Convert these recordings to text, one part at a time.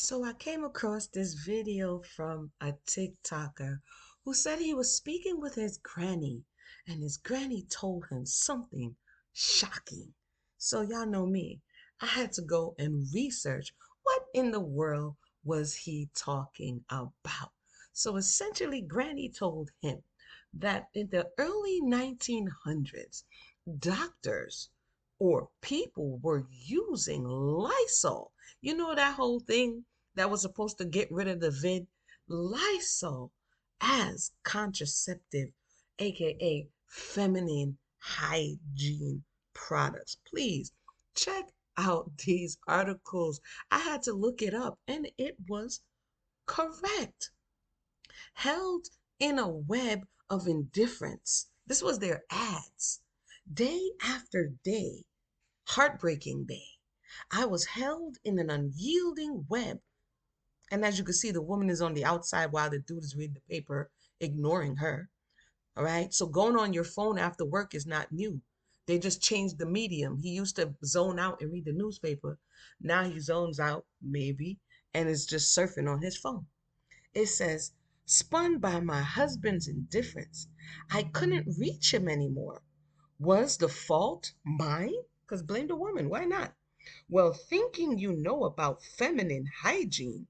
So I came across this video from a TikToker who said he was speaking with his granny and his granny told him something shocking. So y'all know me. I had to go and research what in the world was he talking about. So essentially granny told him that in the early 1900s, doctors or people were using Lysol. You know that whole thing that was supposed to get rid of the vid? Lysol as contraceptive, aka feminine hygiene products. Please check out these articles. I had to look it up and it was correct. Held in a web of indifference. This was their ads. Day after day, heartbreaking day, I was held in an unyielding web. And as you can see, the woman is on the outside while the dude is reading the paper, ignoring her. All right. So going on your phone after work is not new. They just changed the medium. He used to zone out and read the newspaper. Now he zones out, maybe, and is just surfing on his phone. It says, spun by my husband's indifference, I couldn't reach him anymore. Was the fault mine? Because blame the woman. Why not? Well, thinking you know about feminine hygiene,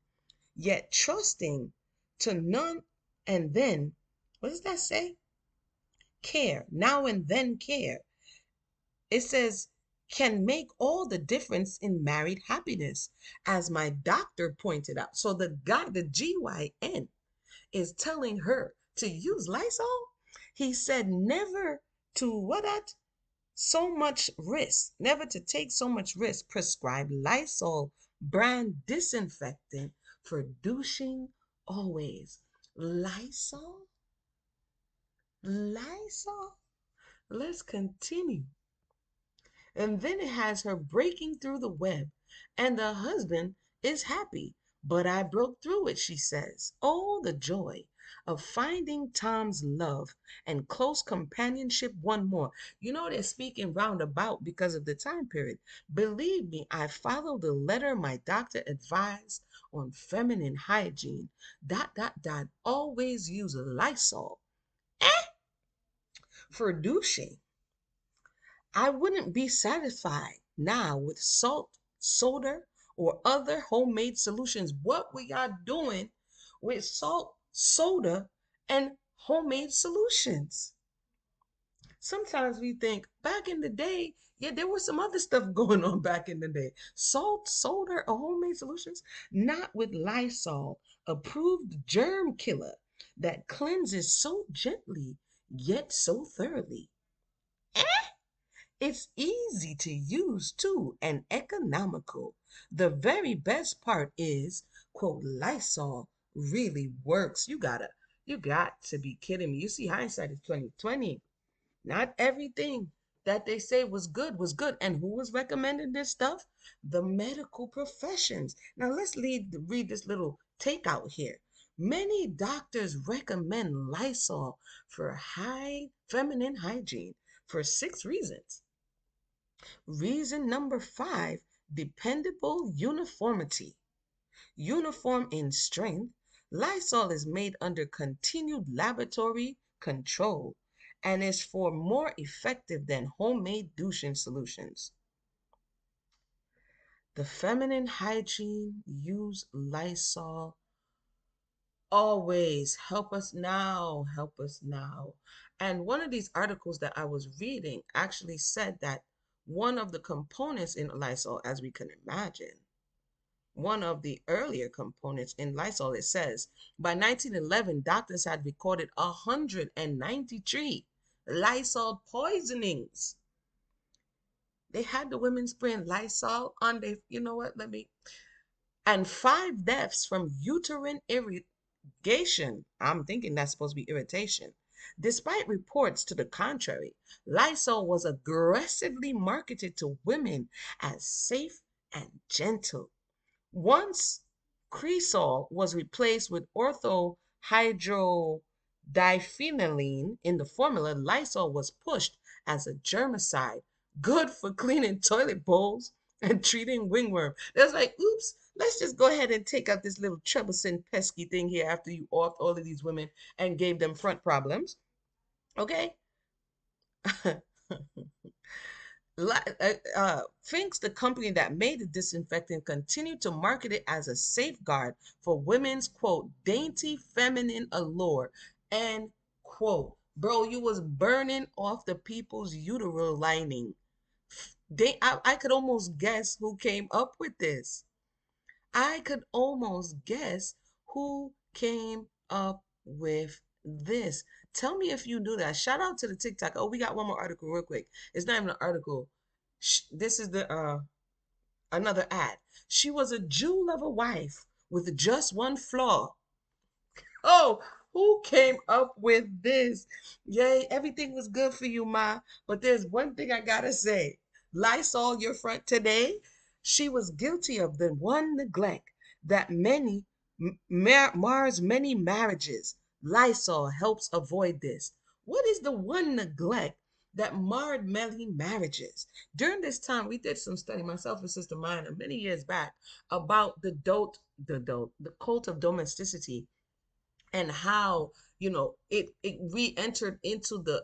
yet trusting to none and then, what does that say? Care, now and then care. It says, can make all the difference in married happiness, as my doctor pointed out. So the guy, the GYN, is telling her to use Lysol. He said never to what at so much risk, never to take so much risk. Prescribe Lysol brand disinfectant for douching always. Lysol? Lysol? Let's continue. And then it has her breaking through the web, and the husband is happy. But I broke through it, she says. Oh, the joy of finding Tom's love and close companionship one more. You know, they're speaking roundabout because of the time period. Believe me, I followed the letter my doctor advised on feminine hygiene. Dot, dot, dot. Always use Lysol. For douching. I wouldn't be satisfied now with salt, soda, or other homemade solutions. What we are doing with salt, soda, and homemade solutions. Sometimes we think back in the day, yeah, there was some other stuff going on back in the day. Salt, soda, or homemade solutions, not with Lysol, approved germ killer that cleanses so gently yet so thoroughly. It's easy to use too and economical. The very best part is, quote, Lysol really works. You got to be kidding me. You see, hindsight is 2020. Not everything that they say was good was good. And who was recommending this stuff? The medical professions. Now let's read this little takeout here. Many doctors recommend Lysol for high feminine hygiene for 6 reasons. Reason number 5, dependable uniformity. Uniform in strength, Lysol is made under continued laboratory control and is for more effective than homemade douching solutions. The feminine hygiene, use Lysol. Always help us now, help us now. And one of these articles that I was reading actually said that one of the components in Lysol, as we can imagine, one of the earlier components in Lysol, it says by 1911, doctors had recorded 193 Lysol poisonings. They had the women spraying Lysol on their, you know what, and 5 deaths from uterine irrigation. I'm thinking that's supposed to be irritation. Despite reports to the contrary, Lysol was aggressively marketed to women as safe and gentle. Once Cresol was replaced with orthohydrodiphenylene in the formula, Lysol was pushed as a germicide, good for cleaning toilet bowls and treating wingworm. That's like, oops, let's just go ahead and take out this little troublesome, pesky thing here after you offed all of these women and gave them front problems. Okay? Finks, the company that made the disinfectant, continued to market it as a safeguard for women's, quote, dainty feminine allure, and, quote, bro, you was burning off the people's uterine lining. I could almost guess who came up with this. I could almost guess who came up with this. Tell me if you knew that. Shout out to the TikTok. Oh, we got one more article real quick. It's not even an article. This is the another ad. She was a Jew lover wife with just one flaw. Oh, who came up with this? Yay, everything was good for you, Ma. But there's one thing I gotta say. Lysol your front today. She was guilty of the one neglect that mars many marriages. Lysol helps avoid this. What is the one neglect that marred many marriages? During this time, we did some study, myself and Sister Mina, many years back, about the cult of domesticity, and how it re-entered into the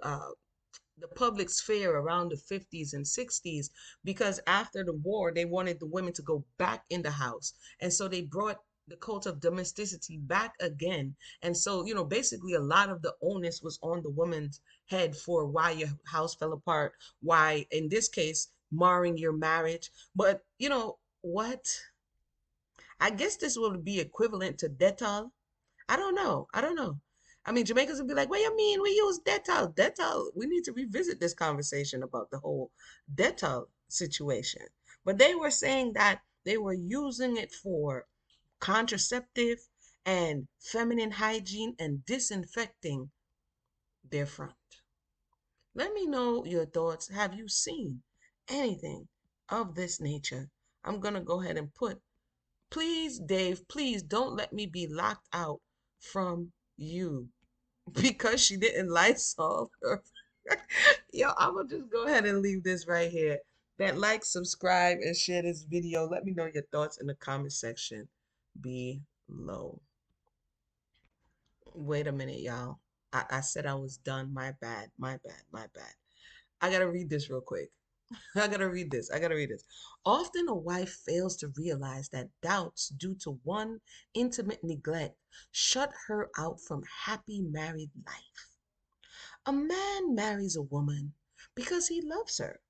public sphere around the 50s and 60s, because after the war they wanted the women to go back in the house, and so they brought the cult of domesticity back again. And so basically a lot of the onus was on the woman's head for why your house fell apart, why in this case marring your marriage. But you know what, I guess this would be equivalent to Dettol. I don't know. I don't know. I mean, Jamaicans would be like, what you mean we use Dettol? Dettol, we need to revisit this conversation about the whole Dettol situation. But they were saying that they were using it for contraceptive and feminine hygiene and disinfecting their front. Let me know your thoughts. Have you seen anything of this nature? I'm going to go ahead and put, please, Dave, please don't let me be locked out from you because she didn't Lysol her. Yo, I'm gonna just go ahead and leave this right here. That like, subscribe, and share this video. Let me know your thoughts in the comment section below. Wait a minute, y'all. I said I was done. My bad. My bad. My bad. I gotta read this real quick. I gotta read this. I gotta read this. Often a wife fails to realize that doubts due to one intimate neglect shut her out from happy married life. A man marries a woman because he loves her.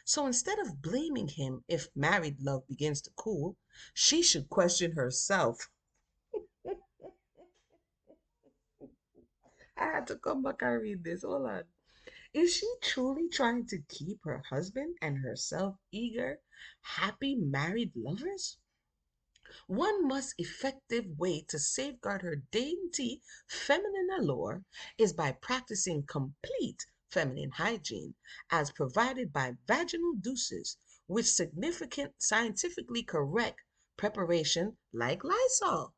So instead of blaming him if married love begins to cool, she should question herself. I had to come back and read this. Hold on. Is she truly trying to keep her husband and herself eager, happy married lovers? One most effective way to safeguard her dainty feminine allure is by practicing complete feminine hygiene as provided by vaginal douches with significant scientifically correct preparation like Lysol.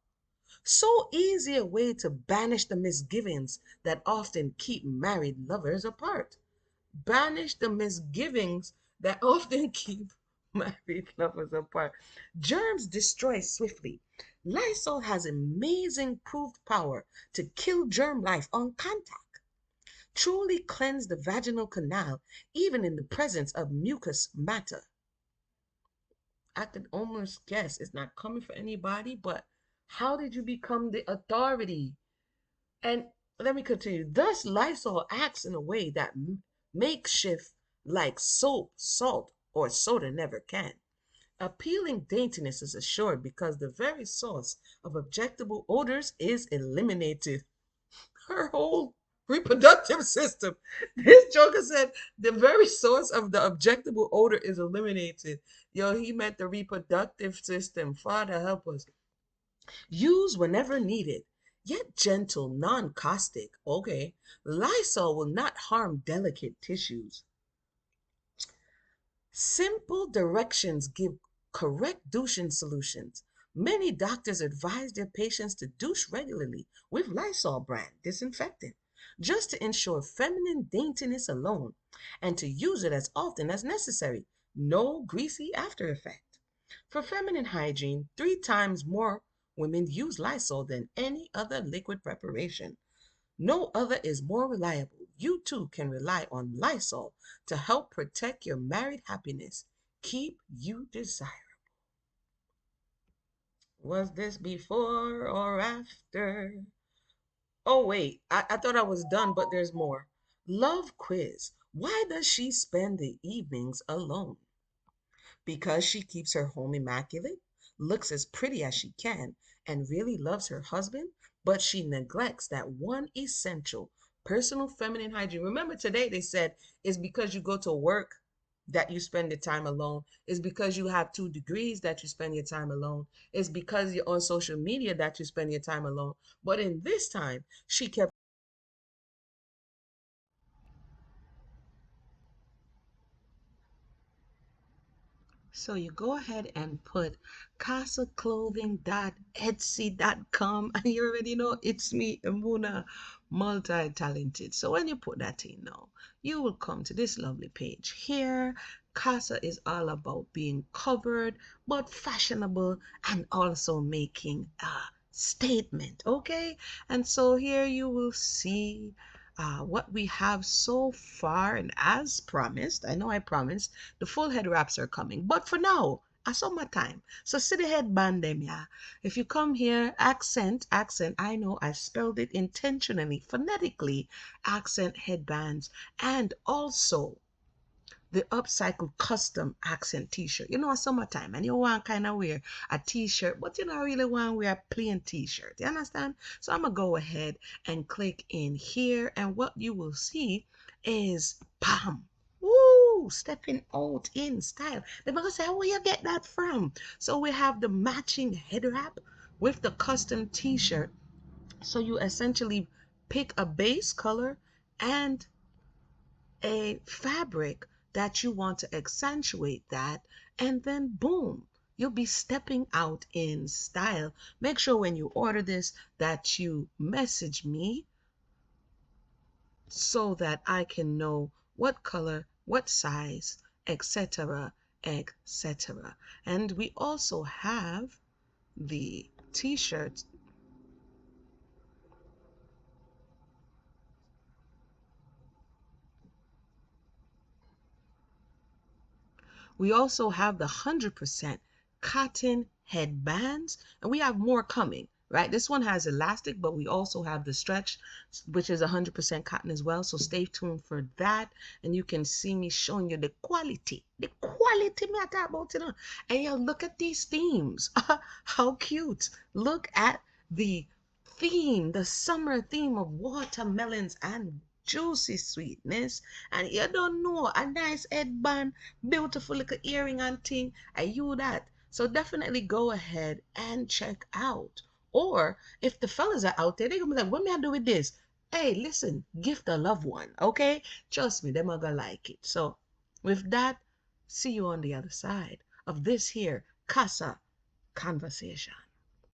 So easy a way to banish the misgivings that often keep married lovers apart. Banish the misgivings that often keep married lovers apart. Germs destroy swiftly. Lysol has amazing proved power to kill germ life on contact. Truly cleanse the vaginal canal even in the presence of mucous matter. I could almost guess it's not coming for anybody, but how did you become the authority? And let me continue. Thus, Lysol acts in a way that makeshift like soap, salt, or soda never can. Appealing daintiness is assured because the very source of objectable odors is eliminated. Her whole reproductive system. This joker said the very source of the objectable odor is eliminated. Yo, he meant the reproductive system. Father help us. Use whenever needed, yet gentle, non-caustic. Okay. Lysol will not harm delicate tissues. Simple directions give correct douching solutions. Many doctors advise their patients to douche regularly with Lysol brand disinfectant, just to ensure feminine daintiness alone, and to use it as often as necessary. no greasy after effect. For feminine hygiene, 3 times more women use Lysol than any other liquid preparation. No other is more reliable. You too can rely on Lysol to help protect your married happiness. Keep you desirable. Was this before or after? Oh, wait, I thought I was done, but there's more. Love quiz. Why does she spend the evenings alone? Because she keeps her home immaculate, looks as pretty as she can, and really loves her husband, but she neglects that one essential personal feminine hygiene. Remember today they said it's because you go to work that you spend your time alone. It's because you have 2 degrees that you spend your time alone. It's because you're on social media that you spend your time alone. But in this time, she kept. So you go ahead and put casaclothing.etsy.com and you already know it's me, Emuna, multi-talented. So when you put that in now, you will come to this lovely page here. Casa is all about being covered, but fashionable and also making a statement, okay? And so here you will see what we have so far, and as promised, I know I promised, the full head wraps are coming. But for now, I saw my time. So see the headband them, yeah. If you come here, accent, I know I spelled it intentionally, phonetically, accent headbands, and also the upcycled custom accent t-shirt. You know, it's summertime and you want kind of wear a t-shirt, but you don't really want to wear a plain t-shirt. You understand? So I'm going to go ahead and click in here, and what you will see is, bam, woo, stepping out in style. They're going to say, where you get that from? So we have the matching head wrap with the custom t-shirt. So you essentially pick a base color and a fabric that you want to accentuate that, and then boom, you'll be stepping out in style. Make sure when you order this that you message me so that I can know what color, what size, etc., etc. And we also have the t-shirt. We also have the 100% cotton headbands, and we have more coming, right? This one has elastic, but we also have the stretch, which is 100% cotton as well. So stay tuned for that, and you can see me showing you the quality me I talk about, you know. And you look at these themes. How cute. Look at the theme, the summer theme of watermelons and juicy sweetness. And you don't know, a nice headband, beautiful little earring and thing, are you that? So definitely go ahead and check out. Or if the fellas are out there, they're gonna be like, what may I do with this? Hey, listen, gift a loved one, okay? Trust me, them are gonna like it. So with that, see you on the other side of this here Casa conversation.